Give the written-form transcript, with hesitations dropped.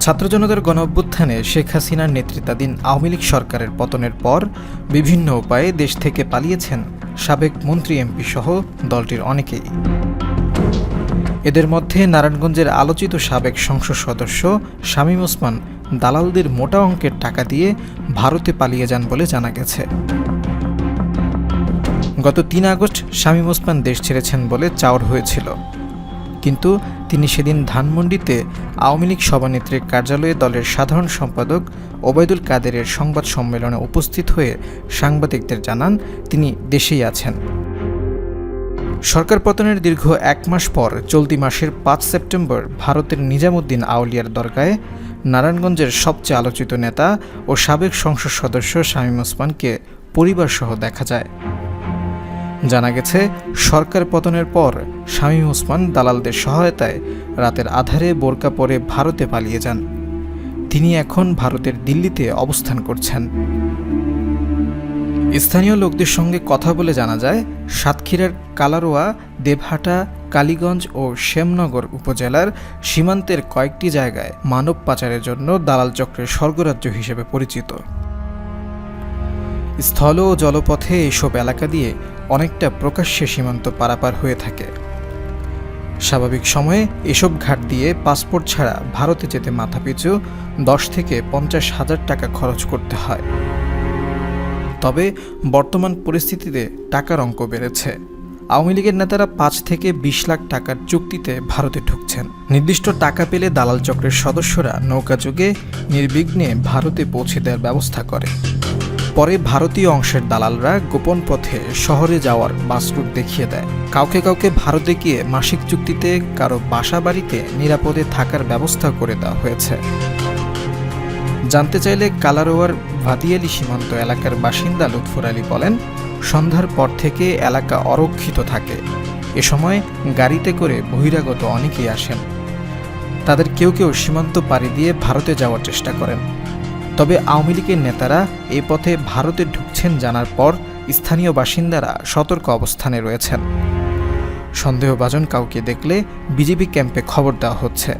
ছাত্র জনতার গণঅভ্যুত্থানে শেখ হাসিনার নেতৃত্বাধীন আওয়ামী লীগ সরকারের পতনের পর বিভিন্ন উপায়ে দেশ থেকে পালিয়েছেন সাবেক মন্ত্রী এমপি সহ দলটির অনেকেই। এদের মধ্যে নারায়ণগঞ্জের আলোচিত সাবেক সংসদ সদস্য শামীম ওসমান দালালদের মোটা অঙ্কের টাকা দিয়ে ভারতে পালিয়ে যান বলে জানা গেছে। গত ৩ আগস্ট শামীম ওসমান দেশ ছেড়েছেন বলে চাউর হয়েছিল, কিন্তু তিনি সেদিন ধানমন্ডিতে আওয়ামী লীগ সভানেত্রীর কার্যালয়ে দলের সাধারণ সম্পাদক ওবায়দুল কাদেরের সংবাদ সম্মেলনে উপস্থিত হয়ে সাংবাদিকদের জানান তিনি দেশেই আছেন। সরকার পতনের দীর্ঘ ১ মাস পর চলতি মাসের ৫ সেপ্টেম্বর ভারতের নিজামুদ্দিন আউলিয়ার দরগায় নারায়ণগঞ্জের সবচেয়ে আলোচিত নেতা ও সাবেক সংসদ সদস্য শামীম ওসমানকে পরিবারসহ দেখা যায়। জানা গেছে, সরকার পতনের পর শামীম ওসমান দালালদের সহায়তায় রাতের আধারে বোরকা পরে ভারতে পালিয়ে যান। তিনি এখন ভারতের দিল্লিতে অবস্থান করছেন। স্থানীয় লোকদের সঙ্গে কথা বলে জানা যায়, সাতক্ষীরার কালারোয়া, দেবহাটা, কালীগঞ্জ ও শ্যামনগর উপজেলার সীমান্তের কয়েকটি জায়গায় মানব পাচারের জন্য দালাল চক্রের স্বর্গরাজ্য হিসেবে পরিচিত। স্থল ও জলপথে এসব এলাকা দিয়ে অনেকটা প্রকাশ্যে সীমান্ত পারাপার হয়ে থাকে। স্বাভাবিক সময়ে এসব ঘাট দিয়ে পাসপোর্ট ছাড়া ভারতে যেতে মাথাপিছু ১০ থেকে ৫০ হাজার টাকা খরচ করতে হয়। তবে বর্তমান পরিস্থিতিতে টাকার অঙ্ক বেড়েছে। আওয়ামী লীগের নেতারা ৫ থেকে ২০ লাখ টাকার চুক্তিতে ভারতে ঢুকছেন। নির্দিষ্ট টাকা পেলে দালাল চক্রের সদস্যরা নৌকাযোগে নির্বিঘ্নে ভারতে পৌঁছে দেওয়ার ব্যবস্থা করে। পরে ভারতীয় অংশের দালালরা গোপন পথে শহরে যাওয়ার বাস রুট দেখিয়ে দেয়। কাউকে কাউকে ভারতে গিয়ে মাসিক চুক্তিতে কারো বাসা বাড়িতে নিরাপদে থাকার ব্যবস্থা করে দেওয়া হয়েছে। জানতে চাইলে কালারোয়ার ভাদিয়ালি সীমান্ত এলাকার বাসিন্দা লুৎফর আলী বলেন, সন্ধ্যার পর থেকে এলাকা অরক্ষিত থাকে। এ সময় গাড়িতে করে বহিরাগত অনেকেই আসেন। তাদের কেউ কেউ সীমান্ত পাড়ি দিয়ে ভারতে যাওয়ার চেষ্টা করেন। তবে আওয়ামী লীগের নেতারা এ পথে ভারতে ঢুকছেন জানার পর স্থানীয় বাসিন্দারা সতর্ক অবস্থানে রয়েছেন। সন্দেহভাজন কাউকে দেখলে বিজিবি ক্যাম্পে খবর দেওয়া হচ্ছে।